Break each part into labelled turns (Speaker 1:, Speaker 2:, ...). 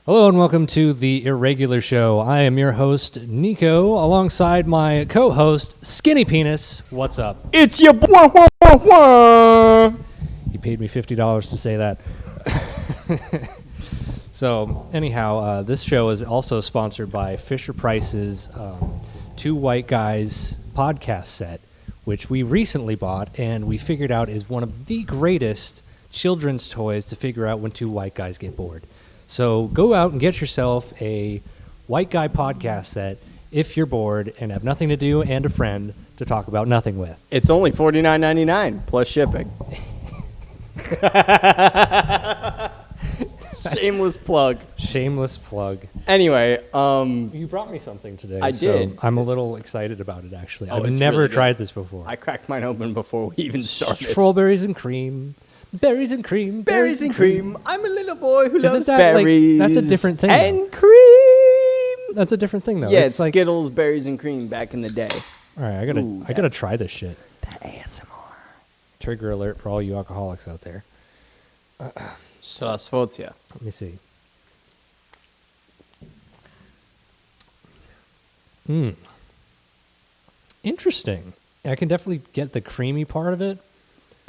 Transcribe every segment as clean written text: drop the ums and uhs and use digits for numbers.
Speaker 1: Hello and welcome to the Irregular Show. I am your host, Nico, alongside my co-host, Skinny Penis. What's up?
Speaker 2: It's your boy.
Speaker 1: He paid me $50 to say that. So, anyhow, this show is also sponsored by Fisher-Price's Two White Guys podcast set, which we recently bought and we figured out is one of the greatest children's toys to figure out when two white guys get bored. So go out and get yourself a white guy podcast set if you're bored and have nothing to do and a friend to talk about nothing with.
Speaker 2: It's only $49.99 plus shipping. Shameless plug.
Speaker 1: Shameless plug.
Speaker 2: Anyway,
Speaker 1: you brought me something today.
Speaker 2: I did.
Speaker 1: I'm a little excited about it, actually.
Speaker 2: Oh,
Speaker 1: I've
Speaker 2: it's
Speaker 1: never
Speaker 2: really good.
Speaker 1: tried this before.
Speaker 2: I cracked mine open before we even started.
Speaker 1: Strawberries and cream. Berries and cream.
Speaker 2: Berries and cream. I'm a little boy who
Speaker 1: Isn't
Speaker 2: loves
Speaker 1: that
Speaker 2: berries.
Speaker 1: that's a different thing,
Speaker 2: And
Speaker 1: though.
Speaker 2: cream.
Speaker 1: That's a different thing, though.
Speaker 2: Yeah,
Speaker 1: it's like,
Speaker 2: Skittles, berries, and cream back in the day.
Speaker 1: all right, I gotta try this shit.
Speaker 2: That ASMR.
Speaker 1: Trigger alert for all you alcoholics out there.
Speaker 2: Sosvotia.
Speaker 1: Let me see. Interesting. I can definitely get the creamy part of it.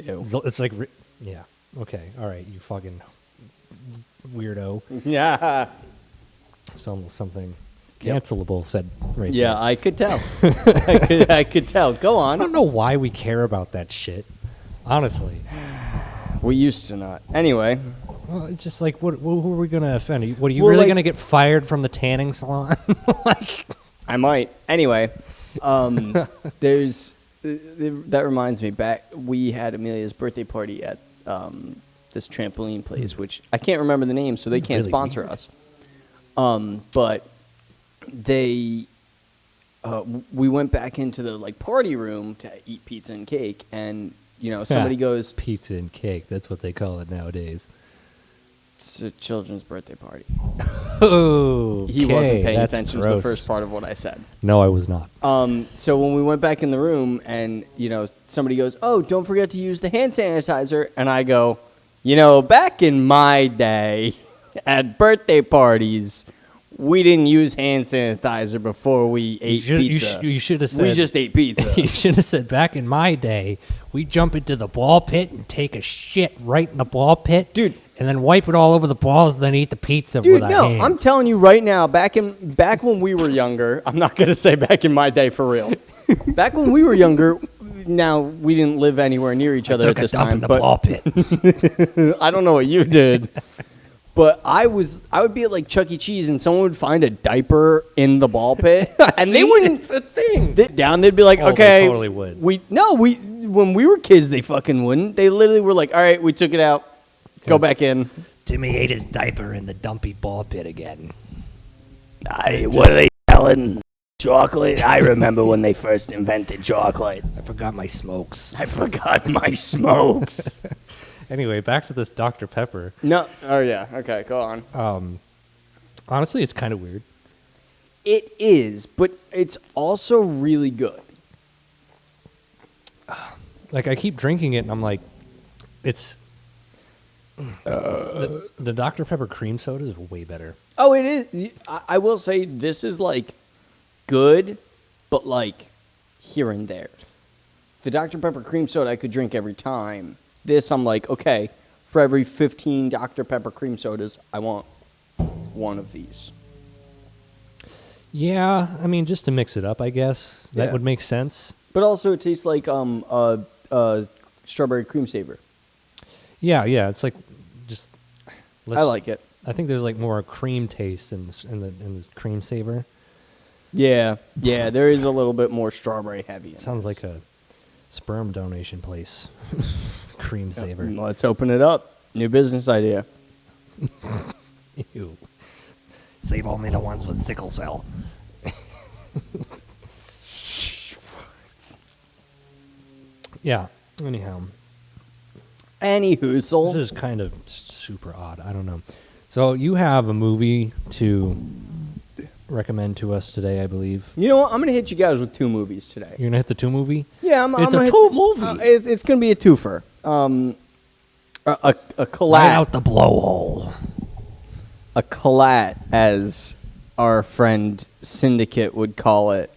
Speaker 2: Ew.
Speaker 1: It's like, yeah. Okay. All right. You fucking weirdo.
Speaker 2: Yeah.
Speaker 1: Something cancelable said right
Speaker 2: Yeah,
Speaker 1: there.
Speaker 2: I could tell. I could tell. Go
Speaker 1: I
Speaker 2: on.
Speaker 1: don't know why we care about that shit. Honestly.
Speaker 2: We used to not. Anyway.
Speaker 1: Well, it's just like, who are we going to offend? What, are you
Speaker 2: Well,
Speaker 1: really
Speaker 2: like-
Speaker 1: going to get fired from the tanning salon? Like,
Speaker 2: I might. Anyway, there's that reminds me. Back we had Amelia's birthday party at this trampoline place, which I can't remember the name, so they can't
Speaker 1: Really
Speaker 2: sponsor
Speaker 1: weird.
Speaker 2: us. But they, we went back into the party room to eat pizza and cake, and somebody goes,
Speaker 1: pizza and cake. That's what they call it nowadays.
Speaker 2: "It's a children's birthday party."
Speaker 1: Oh,
Speaker 2: He wasn't paying
Speaker 1: that's
Speaker 2: attention to
Speaker 1: gross.
Speaker 2: the first part of what I said.
Speaker 1: No, I was not.
Speaker 2: So when we went back in the room and, somebody goes, "Oh, don't forget to use the hand sanitizer." And I go, back in my day at birthday parties, we didn't use hand sanitizer before we ate pizza.
Speaker 1: You should have said.
Speaker 2: We just ate pizza.
Speaker 1: You should have said, back in my day, we jump into the ball pit and take a shit right in the ball pit.
Speaker 2: Dude.
Speaker 1: And then wipe it all over the balls, then eat the pizza
Speaker 2: Dude,
Speaker 1: with our
Speaker 2: no,
Speaker 1: hands.
Speaker 2: I'm telling you right now, back when we were younger, I'm not going to say back in my day for real. Back when we were younger, now we didn't live anywhere near each other at this time,
Speaker 1: in the
Speaker 2: but
Speaker 1: ball pit.
Speaker 2: I don't know what you did. But I would be at Chuck E. Cheese and someone would find a diaper in the ball pit, and they wouldn't.
Speaker 1: It's a thing.
Speaker 2: They'd be like,
Speaker 1: Oh, they
Speaker 2: okay,
Speaker 1: totally would.
Speaker 2: When we were kids, they fucking wouldn't. They literally were like, all right, we took it out, go back in.
Speaker 1: Timmy ate his diaper in the dumpy ball pit again.
Speaker 3: What are they selling? Chocolate? I remember when they first invented chocolate.
Speaker 1: I forgot my smokes.
Speaker 3: I forgot my smokes.
Speaker 1: Anyway, back to this Dr. Pepper.
Speaker 2: No, oh yeah, okay, go on.
Speaker 1: Honestly, it's kind of weird.
Speaker 2: It is, but it's also really good.
Speaker 1: Like, I keep drinking it, and I'm like, it's... the Dr. Pepper cream soda is way better.
Speaker 2: Oh, it is. I will say this is good, but here and there. The Dr. Pepper cream soda I could drink every time. This I'm like, okay, for every 15 Dr. Pepper cream sodas, I want one of these.
Speaker 1: Yeah, I mean, just to mix it up, I guess. That
Speaker 2: Yeah.
Speaker 1: would make sense.
Speaker 2: But also it tastes like strawberry cream saver.
Speaker 1: Yeah, it's like just...
Speaker 2: I like it.
Speaker 1: I think there's more cream taste in this cream saver.
Speaker 2: Yeah, there is a little bit more strawberry heavy. In
Speaker 1: Sounds
Speaker 2: this.
Speaker 1: like a sperm donation place. Cream saver.
Speaker 2: Let's open it up. New business idea.
Speaker 1: Ew. Save only the ones with sickle cell. Yeah, anyhow.
Speaker 2: Anywho,
Speaker 1: This is kind of super odd. I don't know. So you have a movie to recommend to us today, I believe.
Speaker 2: you know what? I'm going to hit you guys with two movies today.
Speaker 1: You're going to hit the 2 movie?
Speaker 2: Yeah,
Speaker 1: It's
Speaker 2: I'm
Speaker 1: a
Speaker 2: gonna hit-
Speaker 1: two movie.
Speaker 2: It's going to be a twofer. A collab.
Speaker 1: Right out the blowhole.
Speaker 2: a collat, as our friend Syndicate would call it.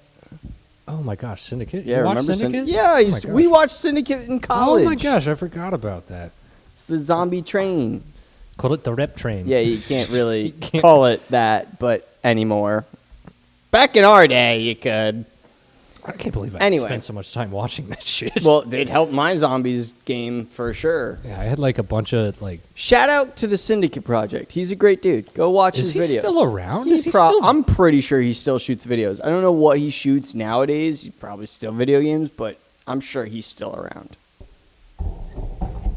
Speaker 1: Oh my gosh, Syndicate?
Speaker 2: Yeah,
Speaker 1: You watched
Speaker 2: remember
Speaker 1: Syndicate?
Speaker 2: Yeah,
Speaker 1: Oh my gosh.
Speaker 2: we watched Syndicate in college.
Speaker 1: Oh my gosh, I forgot about that.
Speaker 2: It's the zombie train.
Speaker 1: Called it the Rep Train.
Speaker 2: Yeah, you can't really
Speaker 1: can't-
Speaker 2: call it that, but anymore. Back in our day, you could.
Speaker 1: I can't believe I
Speaker 2: Anyway.
Speaker 1: spent so much time watching that shit.
Speaker 2: Well, they'd help my zombies game for sure.
Speaker 1: yeah, I had like a bunch of like.
Speaker 2: Shout out to the Syndicate Project. He's a great dude. Go watch
Speaker 1: Is
Speaker 2: his
Speaker 1: he
Speaker 2: videos.
Speaker 1: still around?
Speaker 2: He
Speaker 1: Is he still-
Speaker 2: I'm pretty sure he still shoots videos. I don't know what he shoots nowadays. He's probably still video games, but I'm sure he's still around.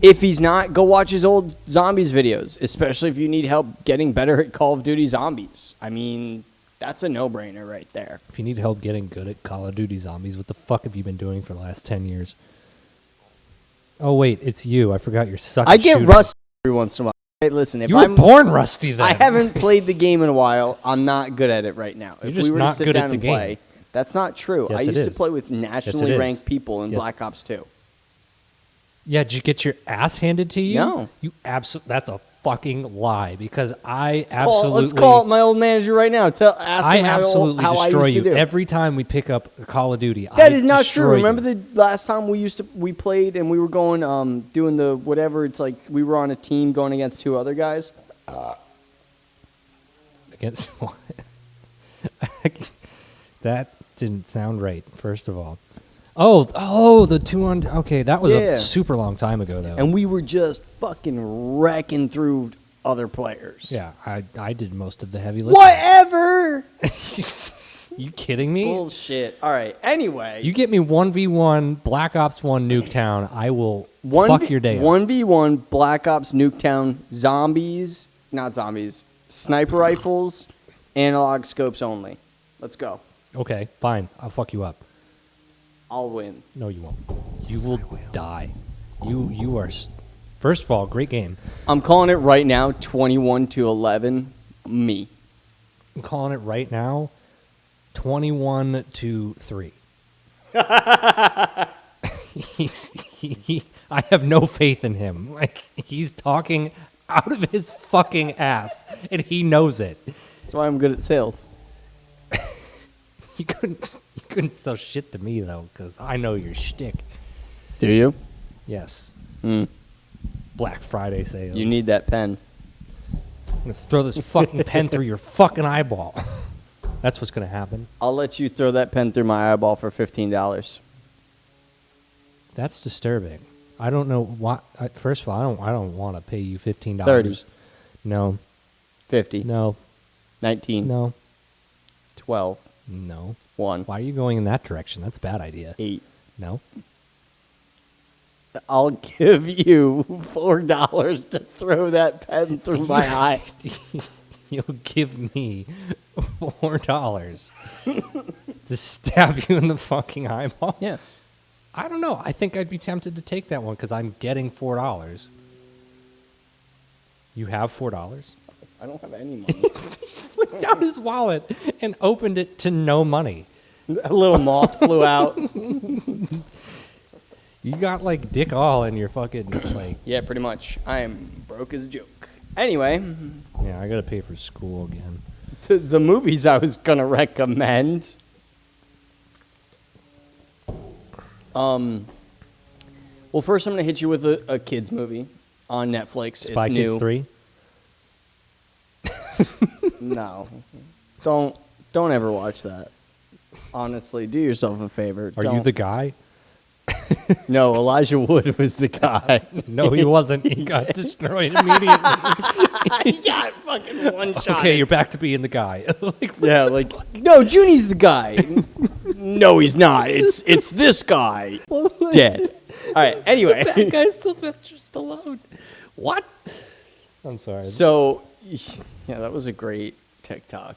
Speaker 2: If he's not, go watch his old zombies videos, especially if you need help getting better at Call of Duty Zombies. I mean, that's a no-brainer right there.
Speaker 1: If you need help getting good at Call of Duty Zombies, what the fuck have you been doing for the last 10 years? Oh wait, it's you. I forgot you're sucking.
Speaker 2: I get rusty every once in a while. Hey, listen, if
Speaker 1: You were born rusty then.
Speaker 2: I haven't played the game in a while. I'm not good at it right now.
Speaker 1: You're
Speaker 2: If
Speaker 1: just
Speaker 2: we were to
Speaker 1: not
Speaker 2: sit
Speaker 1: good at
Speaker 2: down
Speaker 1: the
Speaker 2: and
Speaker 1: game.
Speaker 2: play, that's not true.
Speaker 1: Yes,
Speaker 2: I
Speaker 1: it
Speaker 2: used to
Speaker 1: is.
Speaker 2: play with nationally
Speaker 1: is.
Speaker 2: ranked people in
Speaker 1: Yes.
Speaker 2: Black Ops 2.
Speaker 1: Yeah, did you get your ass handed to you?
Speaker 2: No.
Speaker 1: You that's a fucking lie because I
Speaker 2: Let's call my old manager right now. Ask
Speaker 1: I
Speaker 2: him
Speaker 1: absolutely
Speaker 2: how
Speaker 1: destroy
Speaker 2: I used
Speaker 1: you
Speaker 2: to do.
Speaker 1: every time we pick up Call of Duty.
Speaker 2: That
Speaker 1: I
Speaker 2: is not
Speaker 1: destroy
Speaker 2: true.
Speaker 1: you.
Speaker 2: Remember the last time we played and we were going doing the whatever. It's like we were on a team going against two other guys.
Speaker 1: Against what? That didn't sound right. First of all, the 200. Okay, that was
Speaker 2: Yeah.
Speaker 1: a super long time ago though.
Speaker 2: And we were just fucking wrecking through other players.
Speaker 1: yeah, I did most of the heavy lifting.
Speaker 2: Whatever.
Speaker 1: You kidding me?
Speaker 2: Bullshit. All right. Anyway.
Speaker 1: You get me 1v1 Black Ops 1 Nuketown, I will fuck your day up.
Speaker 2: 1v1 Black Ops Nuketown not zombies, sniper rifles, analog scopes only. Let's go.
Speaker 1: Okay, fine. I'll fuck you up.
Speaker 2: I'll win.
Speaker 1: No, you won't. You will die. You are. First of all, great game.
Speaker 2: I'm calling it right now, 21-11, me.
Speaker 1: I'm calling it right now, 21-3. I have no faith in him. Like he's talking out of his fucking ass, and he knows it.
Speaker 2: That's why I'm good at sales.
Speaker 1: You couldn't sell shit to me though, because I know your shtick.
Speaker 2: Do you?
Speaker 1: Yes.
Speaker 2: Mm.
Speaker 1: Black Friday sales.
Speaker 2: You need that pen.
Speaker 1: I'm gonna throw this fucking pen through your fucking eyeball. That's what's gonna happen.
Speaker 2: I'll let you throw that pen through my eyeball for $15.
Speaker 1: That's disturbing. I don't know why. First of all, I don't want to pay you $15.
Speaker 2: 30.
Speaker 1: No.
Speaker 2: 50.
Speaker 1: No.
Speaker 2: 19.
Speaker 1: No.
Speaker 2: 12.
Speaker 1: No.
Speaker 2: 1.
Speaker 1: Why are you going in that direction? That's a bad idea.
Speaker 2: 8.
Speaker 1: No.
Speaker 2: I'll give you $4 to throw that pen through my eye.
Speaker 1: You'll give me $4 to stab you in the fucking eyeball?
Speaker 2: Yeah.
Speaker 1: I don't know. I think I'd be tempted to take that one because I'm getting $4. You have $4?
Speaker 2: I don't have any money.
Speaker 1: Whipped out his wallet and opened it to no money.
Speaker 2: A little moth flew out.
Speaker 1: You got like dick all in your fucking like.
Speaker 2: Yeah, pretty much. I am broke as a joke. Anyway,
Speaker 1: Yeah, I gotta pay for school again.
Speaker 2: to the movies I was going to recommend. Well, first I'm going to hit you with a kids movie on Netflix.
Speaker 1: Spy
Speaker 2: it's
Speaker 1: Kids
Speaker 2: new.
Speaker 1: 3.
Speaker 2: No. Don't ever watch that. Honestly, do yourself a favor.
Speaker 1: Are you the guy?
Speaker 2: No, Elijah Wood was the guy.
Speaker 1: No, he wasn't. He got destroyed immediately.
Speaker 2: He got fucking one shot.
Speaker 1: Okay, you're back to being the guy. Like,
Speaker 2: Yeah, like no, Junie's the guy. No, he's not. It's this guy. Dead. All right. Anyway,
Speaker 1: that guy's Sylvester Stallone. What? I'm sorry.
Speaker 2: so yeah, that was a great TikTok.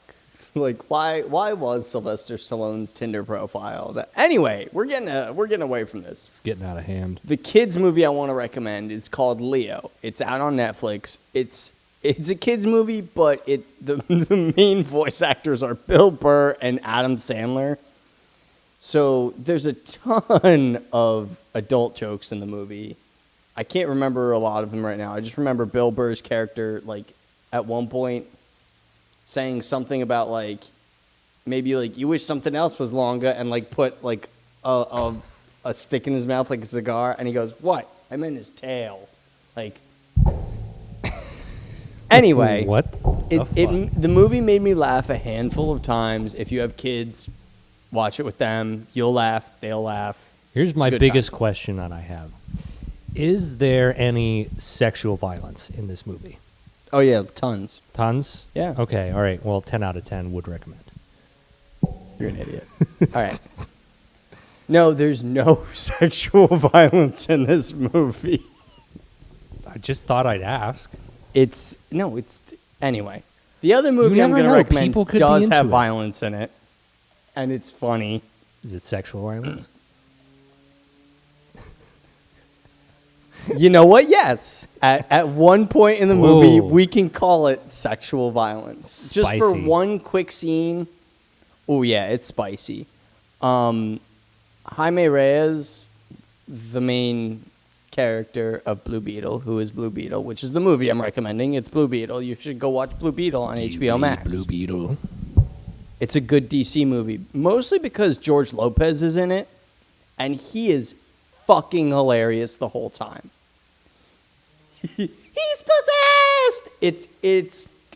Speaker 2: Like, why was Sylvester Stallone's Tinder profile? Anyway, we're getting away from this.
Speaker 1: It's getting out of hand.
Speaker 2: The kids movie I want to recommend is called Leo. It's out on Netflix. It's a kids movie, but the main voice actors are Bill Burr and Adam Sandler. So there's a ton of adult jokes in the movie. I can't remember a lot of them right now. I just remember Bill Burr's character, like, at one point, saying something about like maybe like you wish something else was longer and like put like a stick in his mouth like a cigar, and he goes, "What? I meant his tail." Like anyway,
Speaker 1: What?
Speaker 2: The movie made me laugh a handful of times. If you have kids, watch it with them. You'll laugh. They'll laugh.
Speaker 1: Here's
Speaker 2: It's
Speaker 1: my
Speaker 2: a good
Speaker 1: biggest
Speaker 2: time.
Speaker 1: question that I have. Is there any sexual violence in this movie?
Speaker 2: Oh yeah, tons.
Speaker 1: Tons?
Speaker 2: Yeah.
Speaker 1: Okay, all right. Well, 10 out of 10 would recommend.
Speaker 2: You're an idiot. All right. No, there's no sexual violence in this movie.
Speaker 1: I just thought I'd ask.
Speaker 2: It's anyway. The other movie I'm
Speaker 1: never
Speaker 2: going to
Speaker 1: know.
Speaker 2: recommend
Speaker 1: People could be
Speaker 2: does
Speaker 1: into
Speaker 2: have
Speaker 1: it.
Speaker 2: violence in it, and it's funny.
Speaker 1: Is it sexual violence?
Speaker 2: You know what? Yes. At one point in the movie,
Speaker 1: Whoa.
Speaker 2: we can call it sexual violence. Just for
Speaker 1: Spicy.
Speaker 2: one quick scene. Oh, yeah, it's spicy. Jaime Reyes, the main character of Blue Beetle, who is Blue Beetle, which is the movie I'm recommending. It's Blue Beetle. You should go watch Blue Beetle on HBO Max.
Speaker 3: Blue Beetle.
Speaker 2: It's a good DC movie, mostly because George Lopez is in it, and he is fucking hilarious the whole time. He's possessed.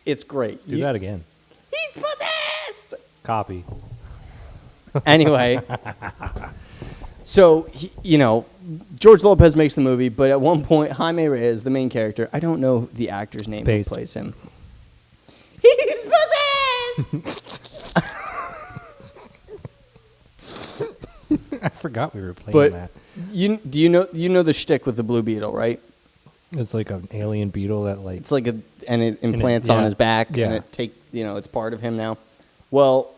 Speaker 2: It's great.
Speaker 1: Do that again.
Speaker 2: He's possessed.
Speaker 1: Copy.
Speaker 2: Anyway, so George Lopez makes the movie, but at one point, Jaime Reyes, the main character, I don't know the actor's name
Speaker 1: Paste.
Speaker 2: who plays him. He's possessed.
Speaker 1: I forgot we were playing
Speaker 2: But
Speaker 1: that.
Speaker 2: you know the shtick with the Blue Beetle, right?
Speaker 1: It's like an alien beetle that like
Speaker 2: It's like and it implants on
Speaker 1: yeah.
Speaker 2: his back,
Speaker 1: Yeah.
Speaker 2: and it's part of him now. Well,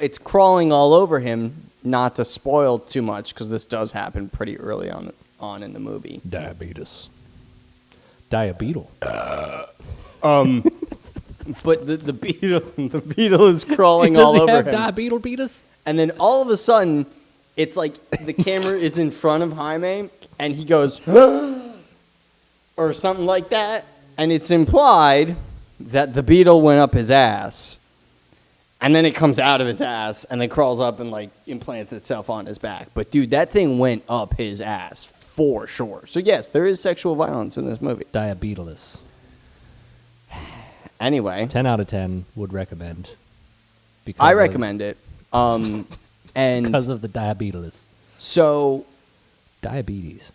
Speaker 2: it's crawling all over him. Not to spoil too much, because this does happen pretty early on in the movie.
Speaker 1: diabetes. Diabeetle.
Speaker 2: But the beetle is crawling
Speaker 1: Does
Speaker 2: all
Speaker 1: he
Speaker 2: over
Speaker 1: have
Speaker 2: him,
Speaker 1: diabetes?
Speaker 2: and then all of a sudden, it's like the camera is in front of Jaime, and he goes, or something like that, and it's implied that the beetle went up his ass, and then it comes out of his ass, and then crawls up and like implants itself on his back. But dude, that thing went up his ass for sure. So yes, there is sexual violence in this movie.
Speaker 1: Diabetes.
Speaker 2: Anyway,
Speaker 1: 10 out of 10 would recommend.
Speaker 2: I recommend it. And
Speaker 1: Because of the diabetes.
Speaker 2: so
Speaker 1: Diabetes.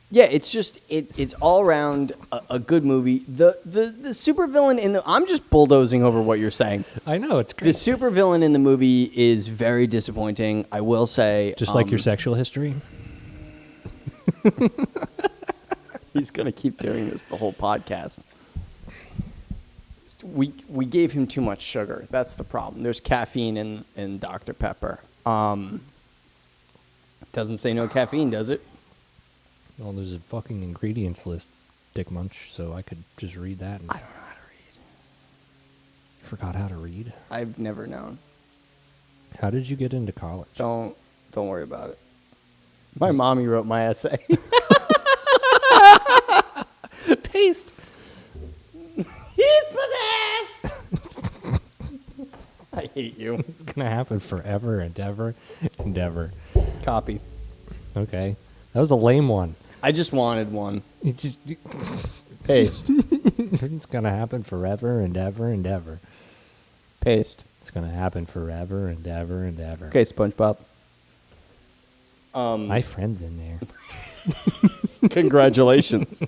Speaker 2: yeah, it's just it's all around a good movie. The supervillain in the I'm just bulldozing over what you're saying.
Speaker 1: I know, it's
Speaker 2: The
Speaker 1: great.
Speaker 2: supervillain in the movie is very disappointing, I will say.
Speaker 1: Just like your sexual history.
Speaker 2: He's going to keep doing this the whole podcast. We gave him too much sugar. That's the problem. There's caffeine in Dr. Pepper. Doesn't say no caffeine, does it?
Speaker 1: Well, there's a fucking ingredients list, Dick Munch, so I could just read that. And
Speaker 2: I don't know how to read.
Speaker 1: forgot how to read.
Speaker 2: I've never known.
Speaker 1: How did you get into college?
Speaker 2: Don't worry about it. My mommy wrote my essay.
Speaker 1: Paste.
Speaker 2: He's possessed. I hate you.
Speaker 1: It's gonna happen forever and ever and ever.
Speaker 2: Copy.
Speaker 1: Okay, that was a lame one.
Speaker 2: I just wanted one.
Speaker 1: It's just
Speaker 2: Paste.
Speaker 1: it's gonna happen forever and ever and ever.
Speaker 2: Paste.
Speaker 1: It's gonna happen forever and ever and ever.
Speaker 2: Okay, SpongeBob.
Speaker 1: My friend's in there.
Speaker 2: Congratulations.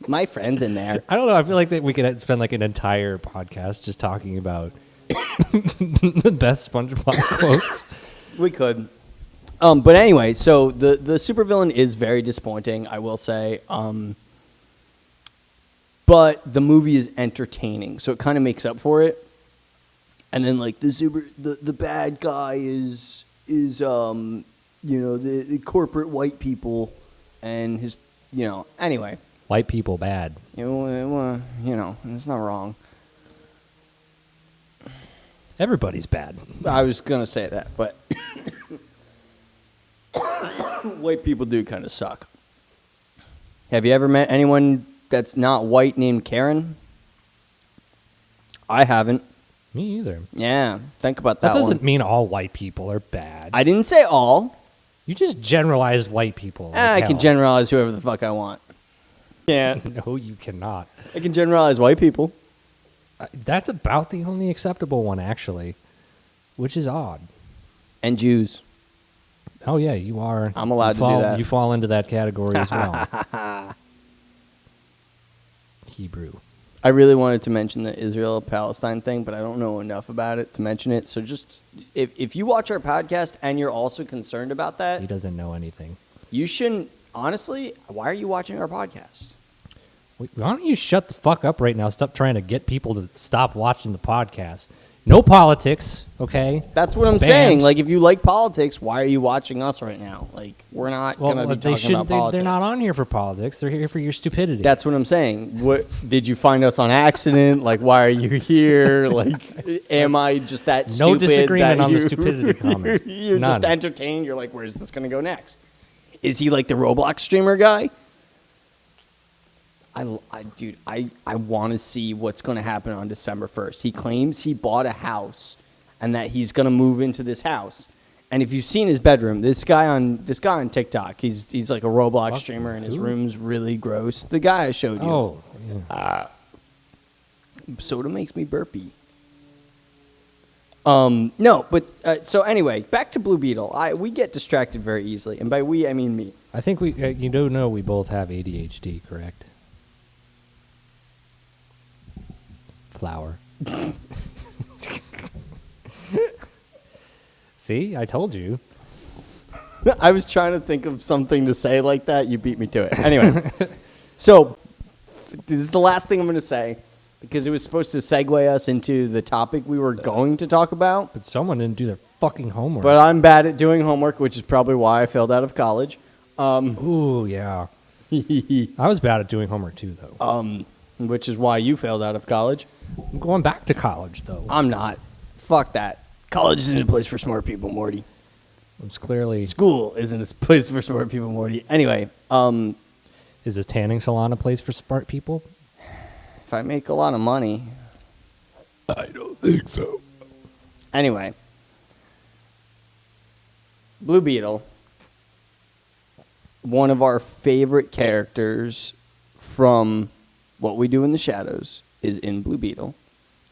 Speaker 2: My friend's in there.
Speaker 1: I don't know. I feel like that we could spend like an entire podcast just talking about the best SpongeBob quotes.
Speaker 2: We could. But anyway, so the supervillain is very disappointing, I will say. But the movie is entertaining, so it kind of makes up for it. And then like the bad guy is the corporate white people and his anyway.
Speaker 1: White people bad.
Speaker 2: It's not wrong.
Speaker 1: Everybody's bad.
Speaker 2: I was gonna say that, but white people do kind of suck. Have you ever met anyone that's not white named Karen? I haven't.
Speaker 1: Me either.
Speaker 2: Yeah, think about
Speaker 1: That
Speaker 2: that
Speaker 1: doesn't
Speaker 2: one.
Speaker 1: mean all white people are bad.
Speaker 2: I didn't say all.
Speaker 1: You just generalized white people. Like
Speaker 2: I can
Speaker 1: hell.
Speaker 2: generalize whoever the fuck I want. Yeah,
Speaker 1: No, you cannot.
Speaker 2: I can generalize white people.
Speaker 1: That's about the only acceptable one, actually, which is odd.
Speaker 2: And Jews.
Speaker 1: Oh yeah, you are.
Speaker 2: I'm allowed
Speaker 1: you
Speaker 2: to do that.
Speaker 1: You fall into that category as well. Hebrew.
Speaker 2: I really wanted to mention the Israel-Palestine thing, but I don't know enough about it to mention it. So just, if you watch our podcast and you're also concerned about that,
Speaker 1: He doesn't know anything.
Speaker 2: you shouldn't, honestly, why are you watching our podcast?
Speaker 1: Why don't you shut the fuck up right now? Stop trying to get people to stop watching the podcast. No politics, okay?
Speaker 2: That's what I'm
Speaker 1: Banned.
Speaker 2: saying. Like, if you like politics, why are you watching us right now? Like, we're not
Speaker 1: Well,
Speaker 2: going to be
Speaker 1: they
Speaker 2: talking about politics.
Speaker 1: They're not on here for politics. They're here for your stupidity.
Speaker 2: That's what I'm saying. What did you find us on accident? Like, why are you here? Like, am I just that
Speaker 1: no
Speaker 2: stupid?
Speaker 1: disagreement
Speaker 2: that
Speaker 1: on the
Speaker 2: you-
Speaker 1: stupidity comment.
Speaker 2: You're
Speaker 1: None.
Speaker 2: just entertained. You're like, where's this going to go next? Is he like the Roblox streamer guy? Dude, I want to see what's going to happen on December 1st. He claims he bought a house and that he's going to move into this house. And if you've seen his bedroom, this guy on TikTok, he's like a Roblox
Speaker 1: Fuck,
Speaker 2: streamer, and his
Speaker 1: who?
Speaker 2: room's really gross. The guy I showed you.
Speaker 1: Oh, yeah.
Speaker 2: Soda makes me burpy. No, but so anyway, back to Blue Beetle. We get distracted very easily, and by we I mean me.
Speaker 1: I think you do know we both have ADHD, correct? Flower. See, I told you.
Speaker 2: I was trying to think of something to say like that. You beat me to it. Anyway, so this is the last thing I'm going to say because it was supposed to segue us into the topic we were going to talk about.
Speaker 1: But someone didn't do their fucking homework.
Speaker 2: But I'm bad at doing homework, which is probably why I failed out of college.
Speaker 1: Ooh, yeah. I was bad at doing homework too, though.
Speaker 2: Which is why you failed out of college.
Speaker 1: I'm going back to college, though.
Speaker 2: I'm not. Fuck that. College isn't a place for smart people, Morty.
Speaker 1: It's clearly.
Speaker 2: School isn't a place for smart people, Morty. Anyway,
Speaker 1: Is this tanning salon a place for smart people?
Speaker 2: if I make a lot of money.
Speaker 3: I don't think so.
Speaker 2: Anyway. Blue Beetle. One of our favorite characters from What We Do in the Shadows is in Blue Beetle.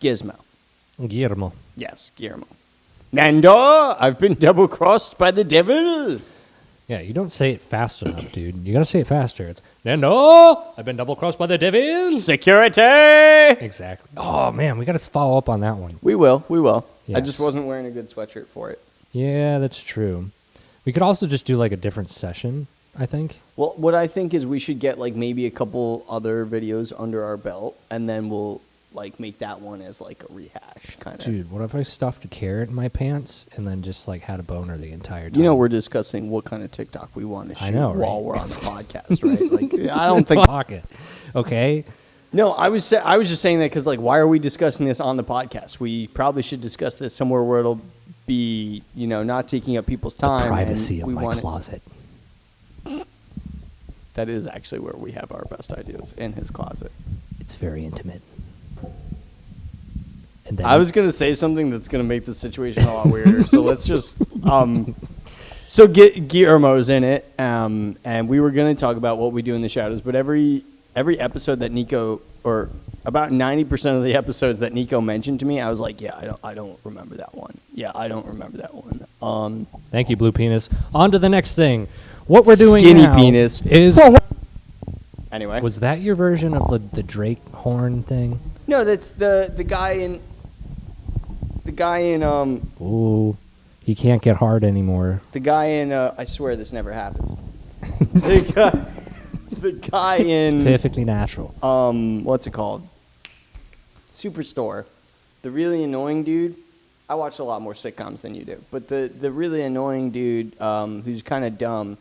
Speaker 2: Gizmo.
Speaker 1: Guillermo.
Speaker 2: Yes, Guillermo. Nando, I've been double-crossed by the devil.
Speaker 1: Yeah, you don't say it fast enough, dude. You gotta say it faster. It's no, I've been double crossed by the devils.
Speaker 2: Security!
Speaker 1: Exactly. Oh man, we gotta follow up on that one.
Speaker 2: We will. I
Speaker 1: Yes.
Speaker 2: just wasn't wearing a good sweatshirt for it.
Speaker 1: Yeah, that's true. We could also just do like a different session, I think.
Speaker 2: Well, what I think is we should get like maybe a couple other videos under our belt, and then we'll like make that one as like a rehash kind of.
Speaker 1: Dude, what if I stuffed a carrot in my pants and then just like had a boner the entire time?
Speaker 2: You know, we're discussing what kind of TikTok we want to shoot
Speaker 1: I know,
Speaker 2: while
Speaker 1: right?
Speaker 2: we're on the podcast, right? Like, I don't think.
Speaker 1: Pocket. Okay.
Speaker 2: No, I was just saying that because like, why are we discussing this on the podcast? We probably should discuss this somewhere where it'll be, you know, not taking up people's time.
Speaker 1: Privacy
Speaker 2: and
Speaker 1: of
Speaker 2: we
Speaker 1: my
Speaker 2: want it-
Speaker 1: closet.
Speaker 2: That is actually where we have our best ideas, in his closet.
Speaker 1: It's very intimate. And then
Speaker 2: I was gonna say something that's gonna make the situation a lot weirder. So let's just so Guillermo's in it, and we were gonna talk about What We Do in the Shadows. But every episode that Nico, or about 90% of the episodes that Nico mentioned to me, I was like, yeah, I don't remember that one. Yeah, I don't remember that one.
Speaker 1: Thank you, Blue Penis. On to the next thing. What we're doing
Speaker 2: Skinny
Speaker 1: now
Speaker 2: penis.
Speaker 1: is.
Speaker 2: Anyway,
Speaker 1: Was that your version of the Drake horn thing?
Speaker 2: no, that's the guy in
Speaker 1: Ooh, he can't get hard anymore.
Speaker 2: I swear this never happens. the guy in
Speaker 1: Perfectly natural.
Speaker 2: what's it called? Superstore. The really annoying dude. I watch a lot more sitcoms than you do, but the really annoying dude who's kind of dumb.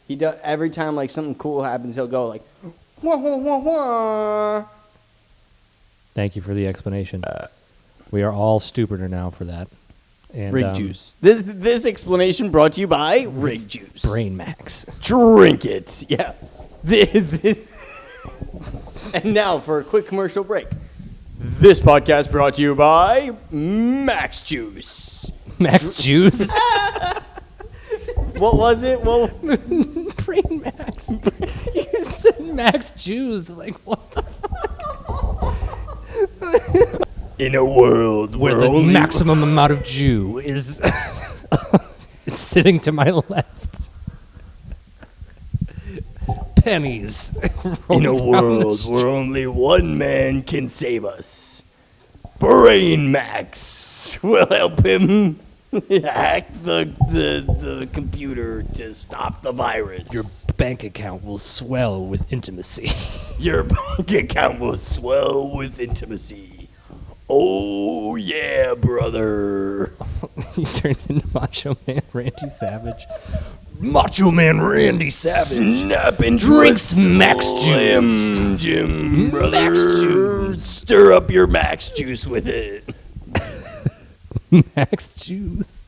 Speaker 2: He does every time like something cool happens, he'll go like, wah, wah, wah, wah.
Speaker 1: Thank you for the explanation. We are all stupider now for that. And,
Speaker 2: Rig juice. This explanation brought to you by Rig Juice.
Speaker 1: Brain Max.
Speaker 2: Drink it. Yeah. And now for a quick commercial break. This podcast brought to you by Max Juice.
Speaker 1: Max Juice?
Speaker 2: What was it?
Speaker 1: Brain Max. You said Max Juice. Like, what the fuck?
Speaker 3: In a world
Speaker 1: Where the maximum amount of Jew is sitting to my left. Pennies.
Speaker 3: In a
Speaker 1: rolled down the
Speaker 3: world
Speaker 1: street.
Speaker 3: where only one man can save us, Brain Max will help him hack the computer to stop the virus.
Speaker 1: Your bank account will swell with intimacy.
Speaker 3: Your bank account will swell with intimacy. Oh yeah, brother.
Speaker 1: He turned into Macho Man Randy Savage. Macho Man Randy Savage
Speaker 3: Snap into
Speaker 1: drinks
Speaker 3: a
Speaker 1: Max
Speaker 3: Slim Jim, brother.
Speaker 1: Max Juice.
Speaker 3: Stir up your Max Juice with it.
Speaker 1: Max Jews.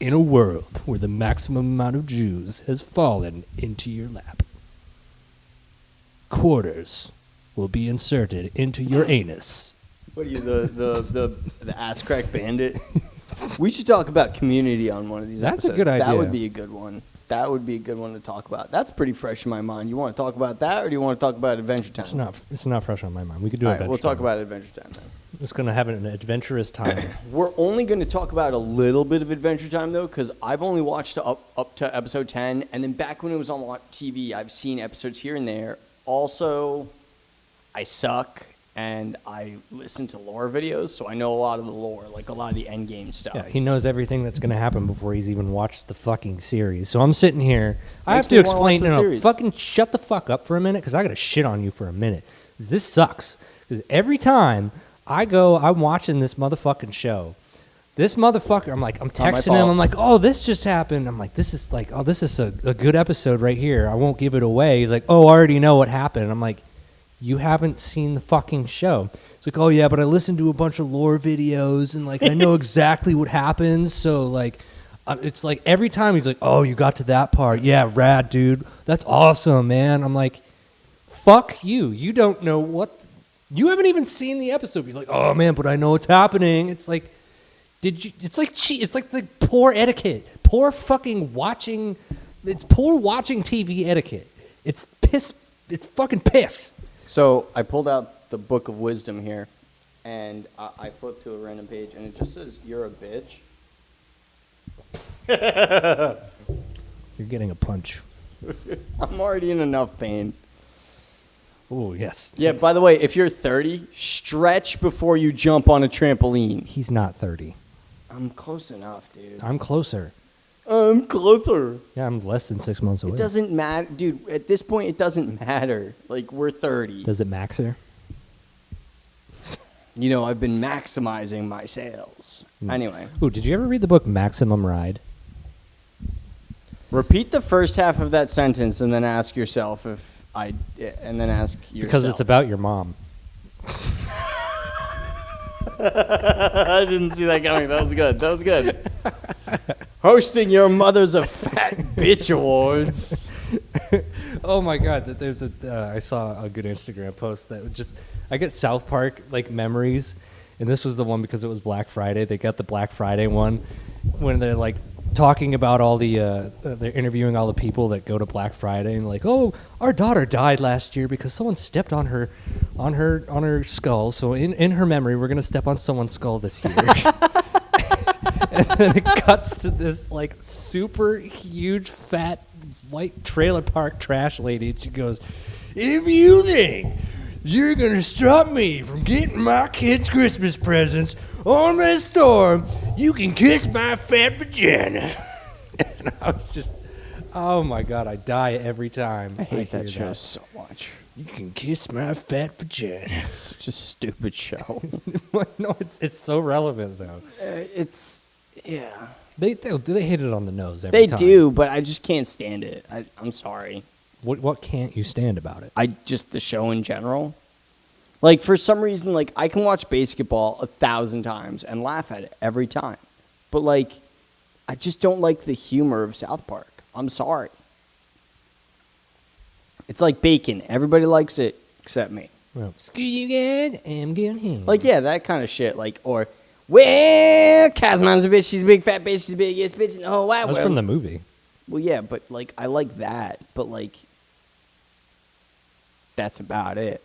Speaker 1: In a world where the maximum amount of Jews has fallen into your lap, quarters will be inserted into your anus.
Speaker 2: What are you, the ass crack bandit? We should talk about Community on one of these
Speaker 1: That's a
Speaker 2: episodes.
Speaker 1: good idea.
Speaker 2: That would be a good one. That would be a good one to talk about. That's pretty fresh in my mind. You want to talk about that, or do you want to talk about Adventure Time?
Speaker 1: It's not fresh on my mind. We could do
Speaker 2: All
Speaker 1: it.
Speaker 2: right, we'll talk about Adventure Time then.
Speaker 1: It's going to have an adventurous time.
Speaker 2: We're only going to talk about a little bit of Adventure Time, though, because I've only watched up to episode 10, and then back when it was on TV, I've seen episodes here and there. Also, I suck, and I listen to lore videos, so I know a lot of the lore, like a lot of the endgame stuff.
Speaker 1: Yeah, he knows everything that's going to happen before he's even watched the fucking series. So I'm sitting here. I
Speaker 2: Makes
Speaker 1: have to
Speaker 2: me wanna watch
Speaker 1: explain.
Speaker 2: the
Speaker 1: No,
Speaker 2: series.
Speaker 1: fucking shut the fuck up for a minute, because I got to shit on you for a minute. This sucks. Because every time I'm watching this motherfucking show. This motherfucker, I'm texting him.
Speaker 2: fault.
Speaker 1: I'm like, oh, this just happened. I'm like, this is a good episode right here. I won't give it away. He's like, oh, I already know what happened. And I'm like, you haven't seen the fucking show. It's like, oh yeah, but I listened to a bunch of lore videos and like I know exactly what happens. So like, it's like every time he's like, oh, you got to that part. Yeah, rad, dude. That's awesome, man. I'm like, fuck you. You don't know what. You haven't even seen the episode. He's like, oh man, but I know what's happening. It's like, it's like cheat. It's like poor etiquette. Poor fucking watching. It's poor watching TV etiquette. It's piss. It's fucking piss.
Speaker 2: So I pulled out the Book of Wisdom here, and I flipped to a random page, and it just says, "You're a bitch."
Speaker 1: You're getting a punch.
Speaker 2: I'm already in enough pain.
Speaker 1: Oh yes.
Speaker 2: Yeah, by the way, if you're 30, stretch before you jump on a trampoline.
Speaker 1: He's not 30.
Speaker 2: I'm close enough, dude.
Speaker 1: I'm closer.
Speaker 2: I'm closer.
Speaker 1: Yeah, I'm less than 6 months away.
Speaker 2: It doesn't matter. Dude, at this point, it doesn't matter. Like, we're 30.
Speaker 1: Does it max her?
Speaker 2: You know, I've been maximizing my sales. Anyway.
Speaker 1: Ooh, did you ever read the book Maximum Ride?
Speaker 2: Repeat the first half of that sentence and then ask yourself and then ask yourself.
Speaker 1: Because it's about your mom.
Speaker 2: I didn't see that coming. That was good. That was good. Hosting your Mother's a Fat Bitch Awards.
Speaker 1: Oh my God! There's I saw a good Instagram post that just I get South Park like memories, and this was the one because it was Black Friday. They got the Black Friday one when they're like talking about all the they're interviewing all the people that go to Black Friday and like, oh, our daughter died last year because someone stepped on her skull. So in her memory, we're gonna step on someone's skull this year. And then it cuts to this like super huge fat white trailer park trash lady. And she goes, "If you think you're gonna stop me from getting my kids' Christmas presents on this storm, you can kiss my fat vagina." And I was just, oh my God, I die every time.
Speaker 2: I hate
Speaker 1: hear
Speaker 2: that show so much.
Speaker 1: You can kiss my fat vagina.
Speaker 2: It's such a stupid show.
Speaker 1: No, it's so relevant though.
Speaker 2: Yeah.
Speaker 1: They hit it on the nose every
Speaker 2: They
Speaker 1: time.
Speaker 2: do, but I just can't stand it. I'm sorry.
Speaker 1: What can't you stand about it?
Speaker 2: The show in general. Like, for some reason, like, I can watch basketball 1,000 times and laugh at it every time. But, like, I just don't like the humor of South Park. I'm sorry. It's like bacon. Everybody likes it except me.
Speaker 1: Well, screw you again, I'm going home.
Speaker 2: Like, yeah, that kind of shit. Like, or, well, Kazman's a bitch. She's a big fat bitch. She's the biggest bitch in the whole wide
Speaker 1: That was
Speaker 2: world.
Speaker 1: from the movie.
Speaker 2: Well, yeah, but, like, I like that. But, like, that's about it.